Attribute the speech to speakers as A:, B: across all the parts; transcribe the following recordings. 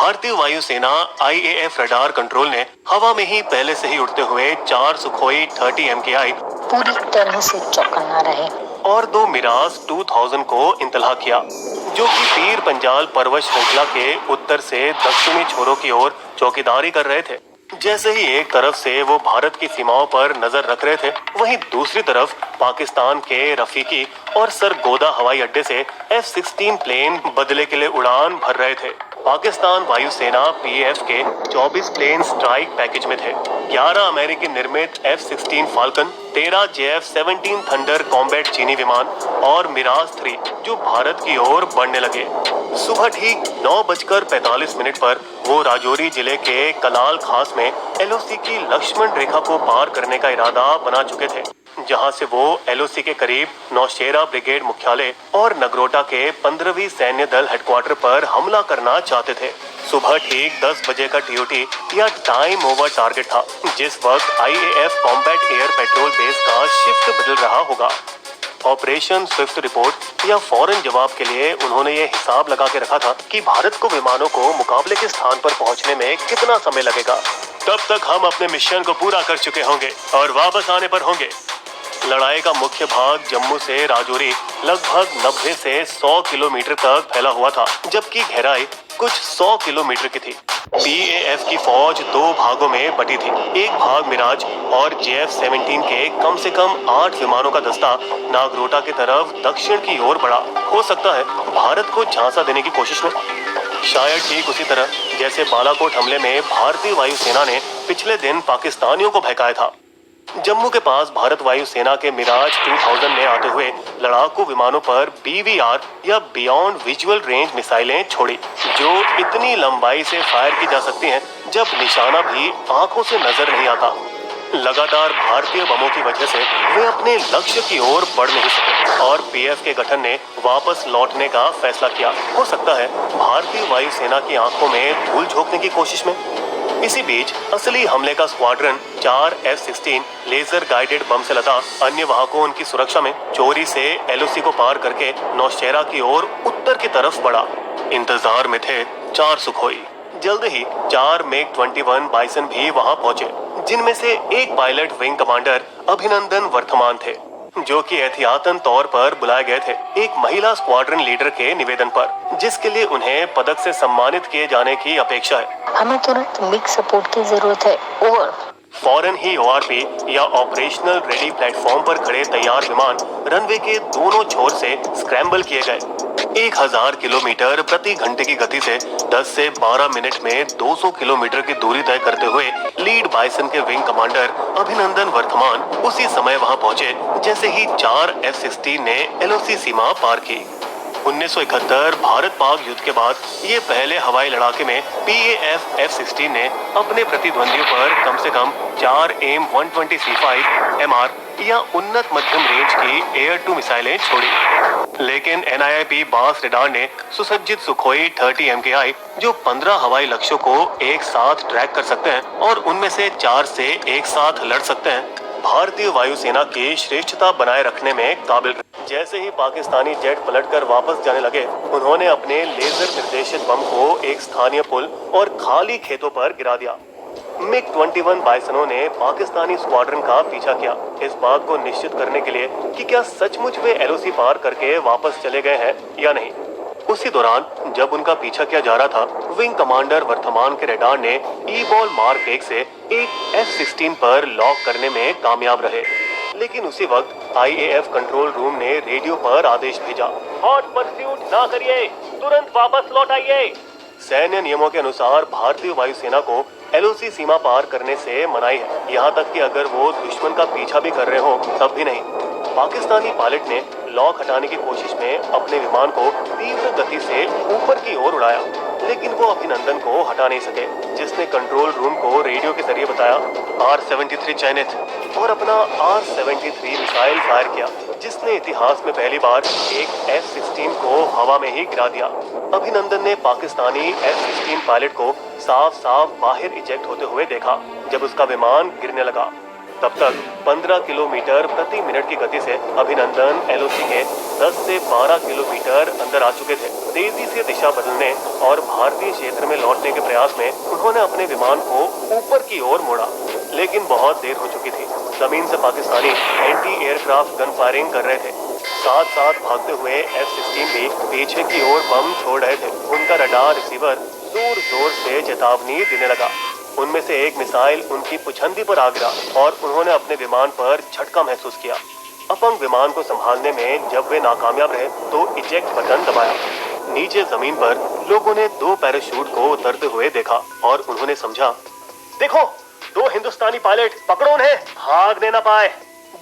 A: भारतीय वायुसेना IAF radar control ने हवा में ही पहले से ही उड़ते हुए 4 सुखोई 30 MKI
B: पूरी तरह से चौकन्ना रहे
A: और 2 मिराज 2000 को इंतला किया, जो कि पीर पंजाल पर्वत श्रृंखला के उत्तर से दक्षिणी छोरों की ओर चौकीदारी कर रहे थे। जैसे ही एक तरफ से वो भारत की सीमाओं पर नजर रख रहे थे, वहीं दूसरी तरफ पाकिस्तान के रफीकी और सरगोदा हवाई अड्डे से F-16 प्लेन बदले के लिए उड़ान भर रहे थे। पाकिस्तान वायुसेना PAF के 24 प्लेन स्ट्राइक पैकेज में थे। 11 अमेरिकी निर्मित F-16 falcon, 13 JF-17 thunder combat चीनी विमान और मिराज 3 जो भारत की ओर बढ़ने लगे। सुबह ठीक 9:45 पर वो राजौरी जिले के कलाल खास में LOC की लक्ष्मण रेखा को पार करने का इरादा बना चुके थे, जहां से वो LOC के करीब नौशेरा ब्रिगेड मुख्यालय और नगरोटा के 15वीं सैन्य दल हेडक्वार्टर पर हमला करना चाहते थे। सुबह ठीक 10 बजे का TOT या टाइम ओवर टारगेट था, जिस वक्त IAF combat air petrol base का शिफ्ट बदल रहा होगा। ऑपरेशन स्विफ्ट रिपोर्ट या फौरन जवाब के लिए उन्होंने ये हिसाब लगा के रखा था कि भारत को विमानों को मुकाबले के स्थान पर पहुंचने में कितना समय लगेगा। तब तक हम अपने मिशन को पूरा कर चुके होंगे और वापस आने पर होंगे। लड़ाई का मुख्य भाग जम्मू से राजौरी लगभग 90 से 100 किलोमीटर तक फैला हुआ था, जबकि गहराई कुछ 100 किलोमीटर की थी। PAF की फौज 2 भागों में बटी थी। एक भाग मिराज और JF-17 के कम से कम 8 विमानों का दस्ता नागरोटा की तरफ दक्षिण की ओर बढ़ा, हो सकता है भारत को झांसा देने की कोशिश में। शायद ठीक उसी तरह जैसे बालाकोट हमले में भारतीय वायुसेना ने पिछले दिन पाकिस्तानियों को बहकाया था। जम्मू के पास भारत वायुसेना के मिराज 2000 ने आते हुए लड़ाकू विमानों पर BVR या बियॉन्ड विजुअल रेंज मिसाइलें छोड़ी, जो इतनी लंबाई से फायर की जा सकती हैं जब निशाना भी आंखों से नजर नहीं आता। लगातार भारतीय बमों की वजह से वे अपने लक्ष्य की ओर बढ़ नहीं सके और PF के गठन ने वापस लौटने का फैसला किया। हो सकता है भारतीय वायुसेना की आंखों में धूल झोंकने की कोशिश में। इसी बीच असली हमले का squadron 4 F-16 laser guided bomb से लदा अन्य वाहकों उनकी सुरक्षा में चोरी से LOC को पार करके नौशेरा की ओर उत्तर की तरफ बढ़ा। इंतजार में थे 4 सुखोई। जल्द ही 4 MiG-21 बाइसन भी वहां पहुंचे, जिनमें से एक पायलट विंग कमांडर अभिनंदन वर्तमान थे, जो कि एहतियातन तौर पर बुलाए गए थे एक महिला स्क्वाड्रन लीडर के निवेदन पर, जिसके लिए उन्हें पदक से सम्मानित किए जाने की अपेक्षा है।
B: हमें तुरंत मिग सपोर्ट की जरूरत है। ओवर।
A: फौरन ही ORP या ऑपरेशनल रेडी प्लेटफॉर्म पर खड़े तैयार विमान रनवे के दोनों छोर से स्क्रैम्बल किए गए। 1000 किलोमीटर प्रति घंटे की गति से 10 से 12 मिनट में 200 किलोमीटर की दूरी तय करते हुए लीड बाइसन के विंग कमांडर अभिनंदन वर्तमान उसी समय वहां पहुंचे जैसे ही 4 F-16 ने LOC सीमा पार की। 1971 भारत पाक युद्ध के बाद ये पहले हवाई लड़ाके में PAF F-16 ने अपने प्रतिद्वंदियों पर कम से कम 4 AIM-120C5 MR या उन्नत मध्यम रेंज की एयर टू मिसाइलें छोड़ी। लेकिन NIIP बास रडार ने सुसज्जित सुखोई 30 MKI जो 15 हवाई लक्ष्यों को एक साथ ट्रैक कर सकते हैं और उनमें से 4 से एक साथ लड़ सकते हैं, भारतीय वायुसेना की श्रेष्ठता बनाए रखने में काबिल। जैसे ही पाकिस्तानी जेट पलटकर वापस जाने लगे, उन्होंने अपने लेजर निर्देशित बम को एक स्थानीय पुल और खाली खेतों पर गिरा दिया। MiG-21 बाइसनों ने पाकिस्तानी स्क्वाड्रन का पीछा किया, इस बात को निश्चित करने के लिए कि क्या सचमुच वे LOC पार करके वापस चले गए हैं या नहीं। उसी दौरान जब उनका पीछा किया जा रहा था, विंग कमांडर वर्तमान के रडार ने E-बॉल मार्क 1 से एक F-16 पर लॉक करने में कामयाब रहे। लेकिन उसी वक्त IAF कंट्रोल रूम ने रेडियो पर आदेश भेजा, हॉट परस्यूट ना करिए, तुरंत वापस लौट आइए। सैन्य नियमों के अनुसार भारतीय वायुसेना को LOC सीमा पार करने से मनाही है, यहाँ तक कि अगर वो दुश्मन का पीछा भी कर रहे हो तब भी नहीं। पाकिस्तानी पायलट ने लॉक हटाने की कोशिश में अपने विमान को तीव्र गति से ऊपर की ओर उड़ाया, लेकिन वो अभिनंदन को हटा नहीं सके, जिसने कंट्रोल रूम को रेडियो के जरिए बताया R-73 चयनित और अपना R-73 मिसाइल फायर किया, जिसने इतिहास में पहली बार एक F-16 को हवा में ही गिरा दिया। अभिनंदन ने पाकिस्तानी F-16 पायलट को साफ साफ बाहर इजेक्ट होते हुए देखा जब उसका विमान गिरने लगा। तब तक 15 किलोमीटर प्रति मिनट की गति से अभिनंदन एलओसी के 10 से 12 किलोमीटर अंदर आ चुके थे। तेजी से दिशा बदलने और भारतीय क्षेत्र में लौटने के प्रयास में उन्होंने अपने विमान को ऊपर की ओर मोड़ा, लेकिन बहुत देर हो चुकी थी। जमीन से Pakistani anti aircraft gun firing कर रहे थे। साथ साथ भागते हुए F-16 भी पीछे की ओर बम छोड़ रहे थे। उनका रडार रिसीवर जोर जोर से चेतावनी देने लगा। उनमें से एक मिसाइल उनकी पुछंदी पर आ गिरा और उन्होंने अपने विमान पर झटका महसूस किया। अपंग विमान को संभालने में जब वे नाकामयाब रहे तो इजेक्ट बटन दबाया। नीचे जमीन पर लोगों ने 2 पैराशूट को उतरते हुए देखा और उन्होंने समझा, देखो 2 हिंदुस्तानी पायलट, पकड़ो उन्हें, भागने ना पाए।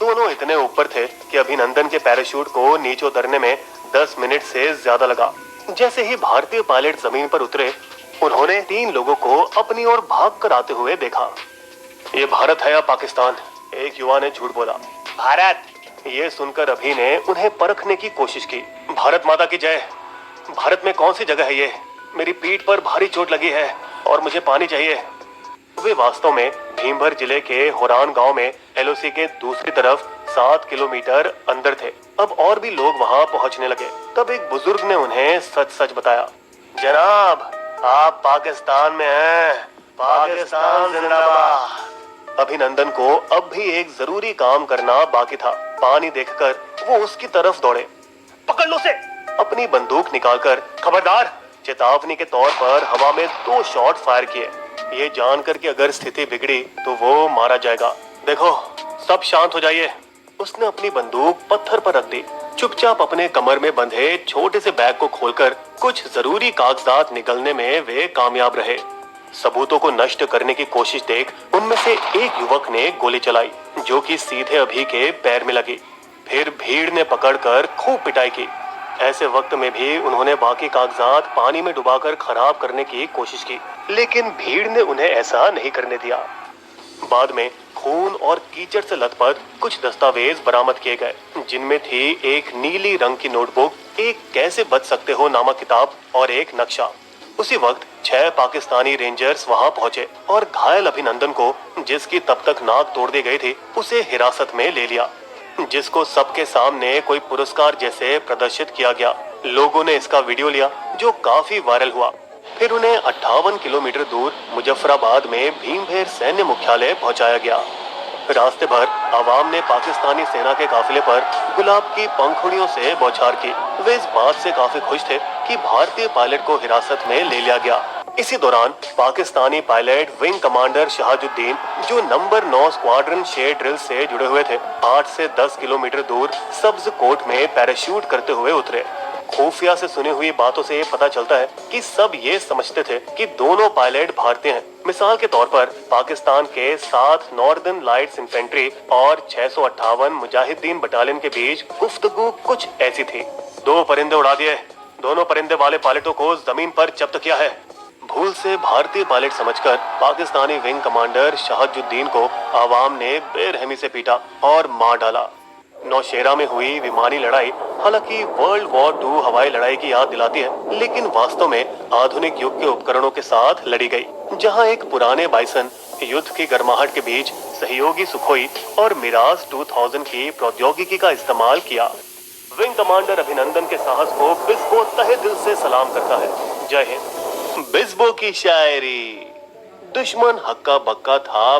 A: दोनों इतने ऊपर थे कि अभिनंदन के पैराशूट को नीचे उतरने में 10 मिनट से ज्यादा लगा। जैसे ही भारतीय पायलट जमीन पर उतरे, उन्होंने 3 लोगों को अपनी ओर भाग कर आते हुए देखा। ये भारत है या पाकिस्तान? एक युवा ने झूठ बोला। भारत। ये सुनकर अभी ने उन्हें परखने की कोशिश की। भारत माता की जय। भारत में कौन सी जगह है ये? मेरी पीठ पर भारी चोट लगी है और मुझे पानी चाहिए। वे वास्तव में भीमभर जिले के होरान गांव में एलओसी के दूसरी तरफ 7 किलोमीटर अंदर थे। अब और भी लोग वहां पहुंचने लगे। तब एक बुजुर्ग ने उन्हें सच सच बताया, जनाब आप पाकिस्तान में हैं। पाकिस्तान जिंदाबाद। अभिनंदन को अब भी एक जरूरी काम करना बाकी था। पानी देखकर वो उसकी तरफ दौड़े। पकड़ लो उसे। अपनी बंदूक निकालकर खबरदार, चेतावनी के तौर पर हवा में 2 शॉट फायर किए, ये जानकर कि अगर स्थिति बिगड़ी तो वो मारा जाएगा। देखो सब शांत हो जाइए। उसने अपनी बंदूक पत्थर पर रख दी। चुपचाप अपने कमर में बंधे छोटे से बैग को खोलकर कुछ जरूरी कागजात निकलने में वे कामयाब रहे। सबूतों को नष्ट करने की कोशिश देख उनमें से एक युवक ने गोली चलाई, जो कि सीधे अभी के पैर में लगी। फिर भीड़ ने पकड़कर खूब पिटाई की। ऐसे वक्त में भी उन्होंने बाकी कागजात पानी में डुबाकर खराब करने की कोशिश की, लेकिन भीड़ ने उन्हें ऐसा नहीं करने दिया। बाद में खून और कीचड़ से लथपथ कुछ दस्तावेज बरामद किए गए, जिनमें थी एक नीली रंग की नोटबुक, एक कैसे बच सकते हो नामक किताब और एक नक्शा। उसी वक्त 6 पाकिस्तानी रेंजर्स वहां पहुंचे और घायल अभिनंदन को, जिसकी तब तक नाक तोड़ दी गई थी, उसे हिरासत में ले लिया, जिसको सबके सामने कोई पुरस्कार जैसे प्रदर्शित किया गया। लोगों ने इसका वीडियो लिया, जो काफी वायरल हुआ। फिर उन्हें 58 किलोमीटर दूर मुजफ्फराबाद में भीमभेर सैन्य मुख्यालय पहुंचाया गया। रास्ते भर आवाम ने पाकिस्तानी सेना के काफिले पर गुलाब की पंखुड़ियों से बौछार की। वे इस बात से काफी खुश थे कि भारतीय पायलट को हिरासत में ले लिया गया। इसी दौरान पाकिस्तानी पायलट विंग कमांडर शहाजुद्दीन, जो नंबर 9 स्क्वाड्रन शेर ड्रिल से जुड़े हुए थे, 8 से 10 किलोमीटर दूर सब्ज कोट में पैराशूट करते हुए उतरे। खुफिया से सुनी हुई बातों से पता चलता है कि सब ये समझते थे कि दोनों पायलट भारतीय हैं। मिसाल के तौर पर पाकिस्तान के 7 नॉर्दर्न लाइट्स इन्फेंट्री और 658 मुजाहिदीन बटालियन के बीच गुफ्तगू कुछ ऐसी थी। 2 परिंदे उड़ा दिए, दोनों परिंदे वाले पायलटों को जमीन पर जब्त किया है। भूल से भारतीय पायलट समझकर पाकिस्तानी विंग कमांडर शहाजुद्दीन को आवाम ने बेरहमी से पीटा और मार डाला। नौशेरा में हुई विमानी लड़ाई हालांकि वर्ल्ड वॉर 2 हवाई लड़ाई की याद दिलाती है, लेकिन वास्तव में आधुनिक युग के उपकरणों के साथ लड़ी गई, जहां एक पुराने बाइसन युद्ध की गर्माहट के बीच सहयोगी सुखोई और मिराज 2000 की प्रौद्योगिकी का इस्तेमाल किया। विंग कमांडर अभिनंदन के साहस को बिस्बो तहे दिल से सलाम करता है। जय हिंद। बिस्बो की शायरी। दुश्मन हक्का बक्का था,